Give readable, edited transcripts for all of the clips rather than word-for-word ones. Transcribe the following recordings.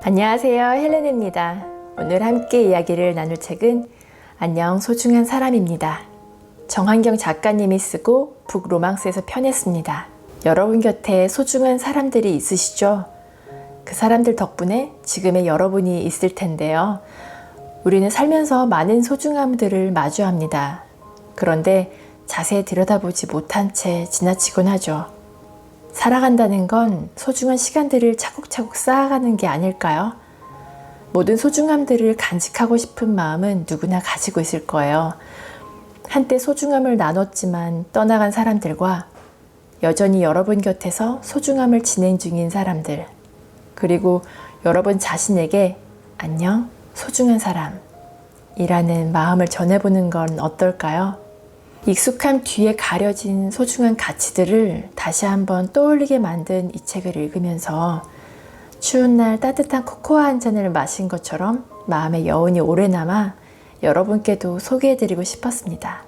안녕하세요, 헬렌입니다. 오늘 함께 이야기를 나눌 책은 안녕 소중한 사람입니다. 정한경 작가님이 쓰고 북로망스에서 펴냈습니다. 여러분 곁에 소중한 사람들이 있으시죠? 그 사람들 덕분에 지금의 여러분이 있을 텐데요. 우리는 살면서 많은 소중함들을 마주합니다. 그런데 자세히 들여다보지 못한 채 지나치곤 하죠. 살아간다는 건 소중한 시간들을 차곡차곡 쌓아가는 게 아닐까요? 모든 소중함들을 간직하고 싶은 마음은 누구나 가지고 있을 거예요. 한때 소중함을 나눴지만 떠나간 사람들과 여전히 여러분 곁에서 소중함을 진행 중인 사람들, 그리고 여러분 자신에게 안녕 소중한 사람이라는 마음을 전해보는 건 어떨까요? 익숙함 뒤에 가려진 소중한 가치들을 다시 한번 떠올리게 만든 이 책을 읽으면서 추운 날 따뜻한 코코아 한 잔을 마신 것처럼 마음의 여운이 오래 남아 여러분께도 소개해드리고 싶었습니다.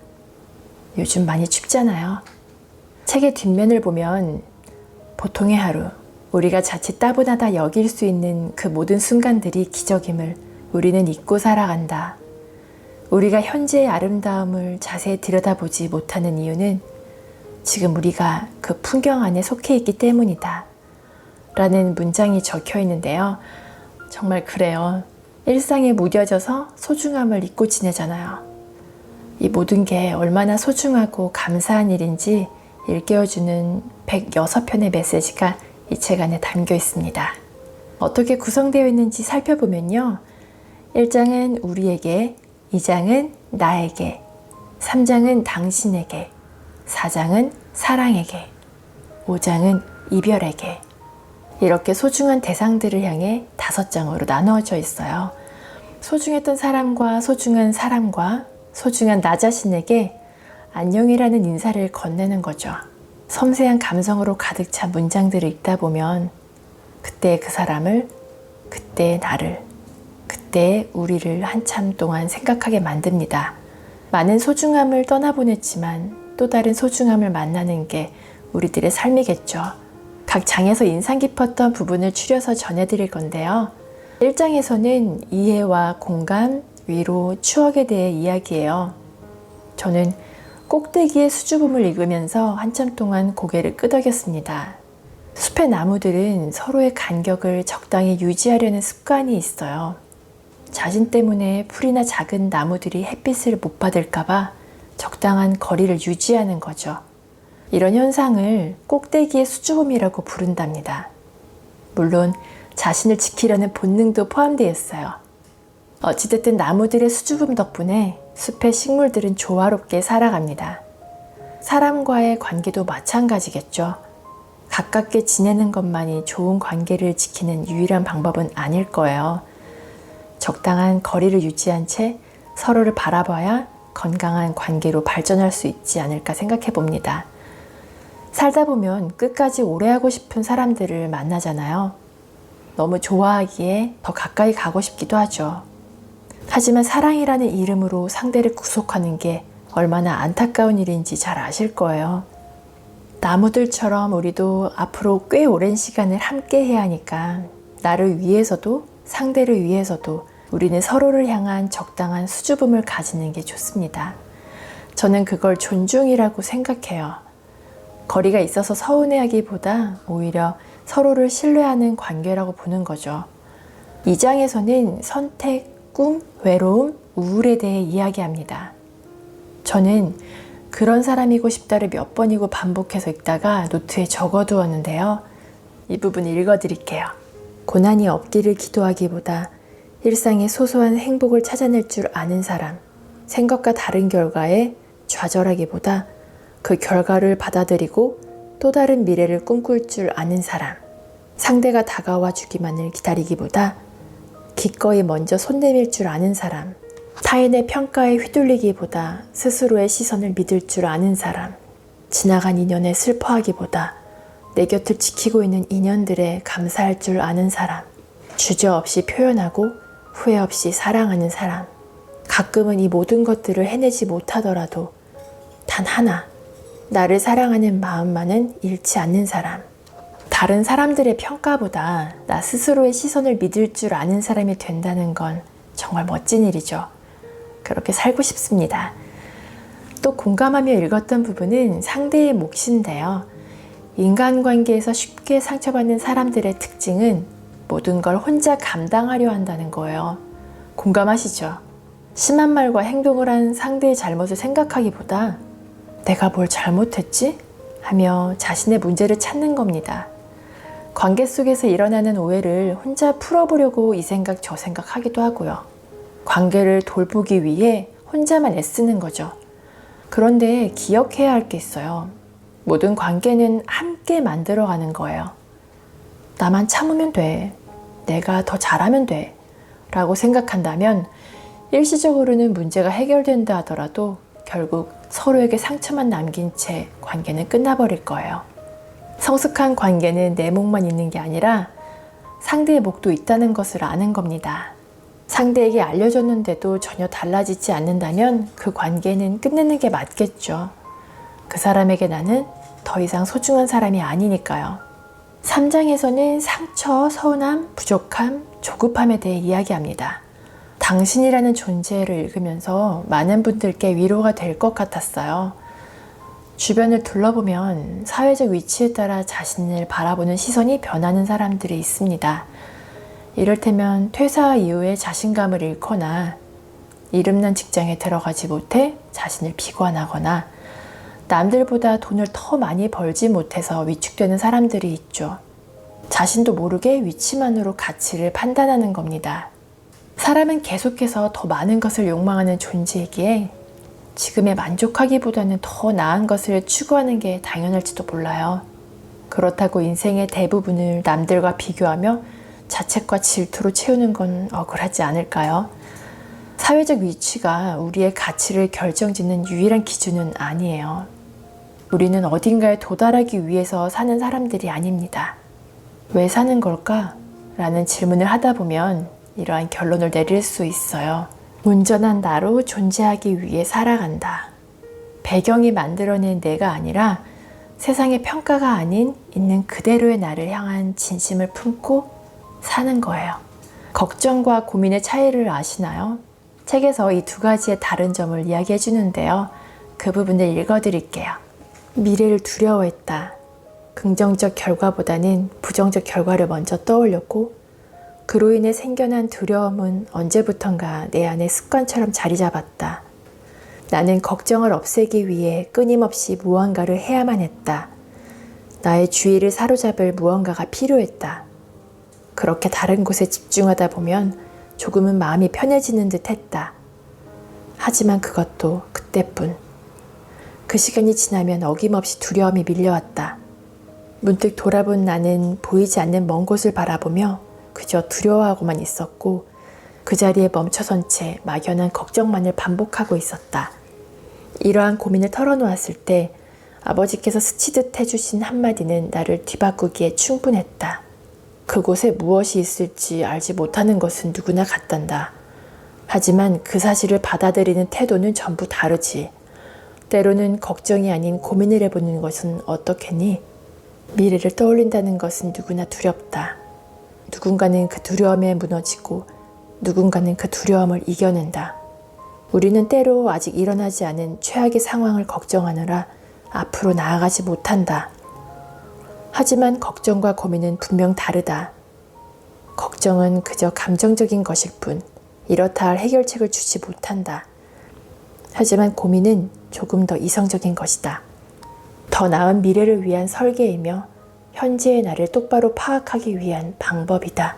요즘 많이 춥잖아요. 책의 뒷면을 보면 보통의 하루, 우리가 자칫 따분하다 여길 수 있는 그 모든 순간들이 기적임을 우리는 잊고 살아간다. 우리가 현재의 아름다움을 자세히 들여다보지 못하는 이유는 지금 우리가 그 풍경 안에 속해 있기 때문이다. 라는 문장이 적혀 있는데요. 정말 그래요. 일상에 무뎌져서 소중함을 잊고 지내잖아요. 이 모든 게 얼마나 소중하고 감사한 일인지 일깨워주는 106편의 메시지가 이 책 안에 담겨 있습니다. 어떻게 구성되어 있는지 살펴보면요. 1장은 우리에게, 2장은 나에게, 3장은 당신에게, 4장은 사랑에게, 5장은 이별에게, 이렇게 소중한 대상들을 향해 5장으로 나누어져 있어요. 소중했던 사람과 소중한 사람과 소중한 나 자신에게 안녕이라는 인사를 건네는 거죠. 섬세한 감성으로 가득 찬 문장들을 읽다 보면 그때의 그 사람을, 그때의 나를, 그때의 우리를 한참 동안 생각하게 만듭니다. 많은 소중함을 떠나보냈지만 또 다른 소중함을 만나는 게 우리들의 삶이겠죠. 각 장에서 인상 깊었던 부분을 추려서 전해드릴 건데요. 1장에서는 이해와 공감, 위로, 추억에 대해 이야기해요. 저는 꼭대기의 수줍음을 읽으면서 한참 동안 고개를 끄덕였습니다. 숲의 나무들은 서로의 간격을 적당히 유지하려는 습관이 있어요. 자신 때문에 풀이나 작은 나무들이 햇빛을 못 받을까봐 적당한 거리를 유지하는 거죠. 이런 현상을 꼭대기의 수줍음이라고 부른답니다. 물론 자신을 지키려는 본능도 포함되어 있어요. 어찌됐든 나무들의 수줍음 덕분에 숲의 식물들은 조화롭게 살아갑니다. 사람과의 관계도 마찬가지겠죠. 가깝게 지내는 것만이 좋은 관계를 지키는 유일한 방법은 아닐 거예요. 적당한 거리를 유지한 채 서로를 바라봐야 건강한 관계로 발전할 수 있지 않을까 생각해 봅니다. 살다 보면 끝까지 오래 하고 싶은 사람들을 만나잖아요. 너무 좋아하기에 더 가까이 가고 싶기도 하죠. 하지만 사랑이라는 이름으로 상대를 구속하는 게 얼마나 안타까운 일인지 잘 아실 거예요. 나무들처럼 우리도 앞으로 꽤 오랜 시간을 함께 해야 하니까 나를 위해서도 상대를 위해서도 우리는 서로를 향한 적당한 수줍음을 가지는 게 좋습니다. 저는 그걸 존중이라고 생각해요. 거리가 있어서 서운해하기보다 오히려 서로를 신뢰하는 관계라고 보는 거죠. 2장에서는 선택, 꿈, 외로움, 우울에 대해 이야기합니다. 저는 그런 사람이고 싶다를 몇 번이고 반복해서 읽다가 노트에 적어두었는데요. 이 부분 읽어드릴게요. 고난이 없기를 기도하기보다 일상의 소소한 행복을 찾아낼 줄 아는 사람, 생각과 다른 결과에 좌절하기보다 그 결과를 받아들이고 또 다른 미래를 꿈꿀 줄 아는 사람, 상대가 다가와 주기만을 기다리기보다 기꺼이 먼저 손 내밀 줄 아는 사람, 타인의 평가에 휘둘리기보다 스스로의 시선을 믿을 줄 아는 사람, 지나간 인연에 슬퍼하기보다 내 곁을 지키고 있는 인연들에 감사할 줄 아는 사람, 주저없이 표현하고 후회 없이 사랑하는 사람, 가끔은 이 모든 것들을 해내지 못하더라도 단 하나, 나를 사랑하는 마음만은 잃지 않는 사람, 다른 사람들의 평가보다 나 스스로의 시선을 믿을 줄 아는 사람이 된다는 건 정말 멋진 일이죠. 그렇게 살고 싶습니다. 또 공감하며 읽었던 부분은 상대의 몫인데요. 인간관계에서 쉽게 상처받는 사람들의 특징은 모든 걸 혼자 감당하려 한다는 거예요. 공감하시죠? 심한 말과 행동을 한 상대의 잘못을 생각하기보다 내가 뭘 잘못했지? 하며 자신의 문제를 찾는 겁니다. 관계 속에서 일어나는 오해를 혼자 풀어보려고 이 생각 저 생각 하기도 하고요. 관계를 돌보기 위해 혼자만 애쓰는 거죠. 그런데 기억해야 할 게 있어요. 모든 관계는 함께 만들어가는 거예요. 나만 참으면 돼. 내가 더 잘하면 돼. 라고 생각한다면 일시적으로는 문제가 해결된다 하더라도 결국 서로에게 상처만 남긴 채 관계는 끝나버릴 거예요. 성숙한 관계는 내 몫만 있는 게 아니라 상대의 몫도 있다는 것을 아는 겁니다. 상대에게 알려줬는데도 전혀 달라지지 않는다면 그 관계는 끝내는 게 맞겠죠. 그 사람에게 나는 더 이상 소중한 사람이 아니니까요. 3장에서는 상처, 서운함, 부족함, 조급함에 대해 이야기합니다. 당신이라는 존재를 읽으면서 많은 분들께 위로가 될 것 같았어요. 주변을 둘러보면 사회적 위치에 따라 자신을 바라보는 시선이 변하는 사람들이 있습니다. 이를테면 퇴사 이후에 자신감을 잃거나 이름난 직장에 들어가지 못해 자신을 비관하거나 남들보다 돈을 더 많이 벌지 못해서 위축되는 사람들이 있죠. 자신도 모르게 위치만으로 가치를 판단하는 겁니다. 사람은 계속해서 더 많은 것을 욕망하는 존재이기에 지금에 만족하기보다는 더 나은 것을 추구하는 게 당연할지도 몰라요. 그렇다고 인생의 대부분을 남들과 비교하며 자책과 질투로 채우는 건 억울하지 않을까요? 사회적 위치가 우리의 가치를 결정짓는 유일한 기준은 아니에요. 우리는 어딘가에 도달하기 위해서 사는 사람들이 아닙니다. 왜 사는 걸까? 라는 질문을 하다 보면 이러한 결론을 내릴 수 있어요. 온전한 나로 존재하기 위해 살아간다. 배경이 만들어낸 내가 아니라 세상의 평가가 아닌 있는 그대로의 나를 향한 진심을 품고 사는 거예요. 걱정과 고민의 차이를 아시나요? 책에서 이 두 가지의 다른 점을 이야기해 주는데요. 그 부분을 읽어드릴게요. 미래를 두려워했다. 긍정적 결과보다는 부정적 결과를 먼저 떠올렸고 그로 인해 생겨난 두려움은 언제부턴가 내 안에 습관처럼 자리 잡았다. 나는 걱정을 없애기 위해 끊임없이 무언가를 해야만 했다. 나의 주의를 사로잡을 무언가가 필요했다. 그렇게 다른 곳에 집중하다 보면 조금은 마음이 편해지는 듯 했다. 하지만 그것도 그때뿐. 그 시간이 지나면 어김없이 두려움이 밀려왔다. 문득 돌아본 나는 보이지 않는 먼 곳을 바라보며 그저 두려워하고만 있었고 그 자리에 멈춰선 채 막연한 걱정만을 반복하고 있었다. 이러한 고민을 털어놓았을 때 아버지께서 스치듯 해주신 한마디는 나를 뒤바꾸기에 충분했다. 그곳에 무엇이 있을지 알지 못하는 것은 누구나 같단다. 하지만 그 사실을 받아들이는 태도는 전부 다르지. 때로는 걱정이 아닌 고민을 해보는 것은 어떻겠니? 미래를 떠올린다는 것은 누구나 두렵다. 누군가는 그 두려움에 무너지고 누군가는 그 두려움을 이겨낸다. 우리는 때로 아직 일어나지 않은 최악의 상황을 걱정하느라 앞으로 나아가지 못한다. 하지만 걱정과 고민은 분명 다르다. 걱정은 그저 감정적인 것일 뿐 이렇다 할 해결책을 주지 못한다. 하지만 고민은 조금 더 이성적인 것이다. 더 나은 미래를 위한 설계이며 현재의 나를 똑바로 파악하기 위한 방법이다.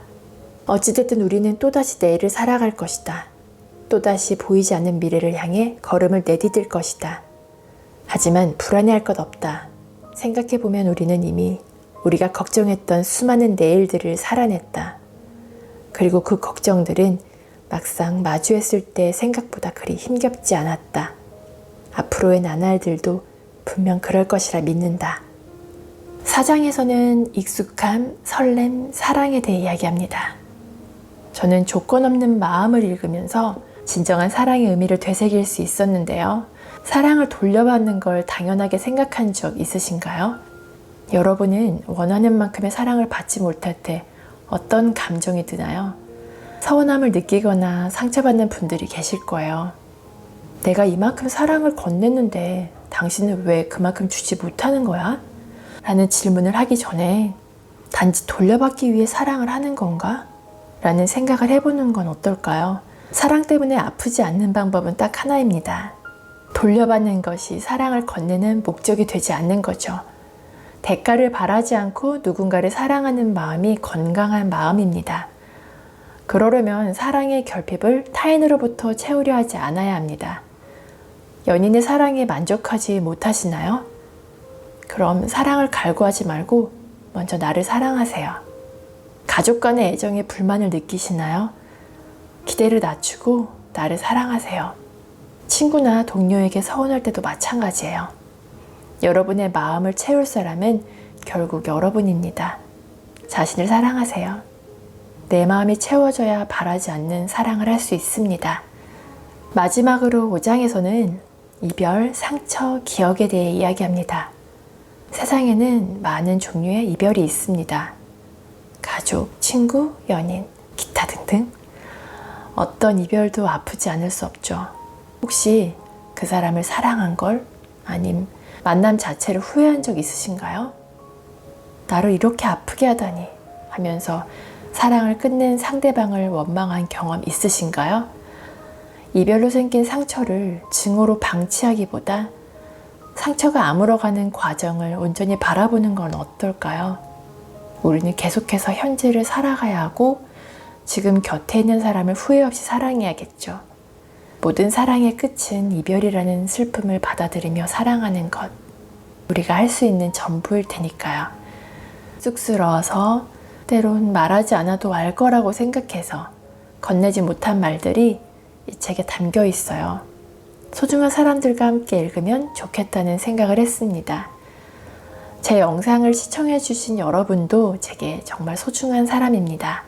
어찌됐든 우리는 또다시 내일을 살아갈 것이다. 또다시 보이지 않는 미래를 향해 걸음을 내디딜 것이다. 하지만 불안해할 것 없다. 생각해보면 우리는 이미 우리가 걱정했던 수많은 내일들을 살아냈다. 그리고 그 걱정들은 막상 마주했을 때 생각보다 그리 힘겹지 않았다. 앞으로의 나날들도 분명 그럴 것이라 믿는다. 4장에서는 익숙함, 설렘, 사랑에 대해 이야기합니다. 저는 조건 없는 마음을 읽으면서 진정한 사랑의 의미를 되새길 수 있었는데요. 사랑을 돌려받는 걸 당연하게 생각한 적 있으신가요? 여러분은 원하는 만큼의 사랑을 받지 못할 때 어떤 감정이 드나요? 서운함을 느끼거나 상처받는 분들이 계실 거예요. 내가 이만큼 사랑을 건넸는데 당신은 왜 그만큼 주지 못하는 거야? 라는 질문을 하기 전에 단지 돌려받기 위해 사랑을 하는 건가? 라는 생각을 해보는 건 어떨까요? 사랑 때문에 아프지 않는 방법은 딱 하나입니다. 돌려받는 것이 사랑을 건네는 목적이 되지 않는 거죠. 대가를 바라지 않고 누군가를 사랑하는 마음이 건강한 마음입니다. 그러려면 사랑의 결핍을 타인으로부터 채우려 하지 않아야 합니다. 연인의 사랑에 만족하지 못하시나요? 그럼 사랑을 갈구하지 말고 먼저 나를 사랑하세요. 가족 간의 애정에 불만을 느끼시나요? 기대를 낮추고 나를 사랑하세요. 친구나 동료에게 서운할 때도 마찬가지예요. 여러분의 마음을 채울 사람은 결국 여러분입니다. 자신을 사랑하세요. 내 마음이 채워져야 바라지 않는 사랑을 할 수 있습니다. 마지막으로 5장에서는 이별, 상처, 기억에 대해 이야기합니다. 세상에는 많은 종류의 이별이 있습니다. 가족, 친구, 연인, 기타 등등. 어떤 이별도 아프지 않을 수 없죠. 혹시 그 사람을 사랑한 걸? 아님 만남 자체를 후회한 적 있으신가요? 나를 이렇게 아프게 하다니 하면서 사랑을 끝낸 상대방을 원망한 경험 있으신가요? 이별로 생긴 상처를 증오로 방치하기보다 상처가 아물어가는 과정을 온전히 바라보는 건 어떨까요? 우리는 계속해서 현재를 살아가야 하고 지금 곁에 있는 사람을 후회 없이 사랑해야겠죠. 모든 사랑의 끝은 이별이라는 슬픔을 받아들이며 사랑하는 것. 우리가 할 수 있는 전부일 테니까요. 쑥스러워서 때론 말하지 않아도 알 거라고 생각해서 건네지 못한 말들이 이 책에 담겨 있어요. 소중한 사람들과 함께 읽으면 좋겠다는 생각을 했습니다. 제 영상을 시청해 주신 여러분도 제게 정말 소중한 사람입니다.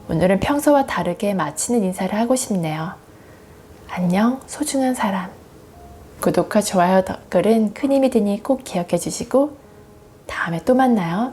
오늘은 평소와 다르게 마치는 인사를 하고 싶네요. 안녕, 소중한 사람. 구독과 좋아요, 댓글은 큰 힘이 되니 꼭 기억해 주시고 다음에 또 만나요.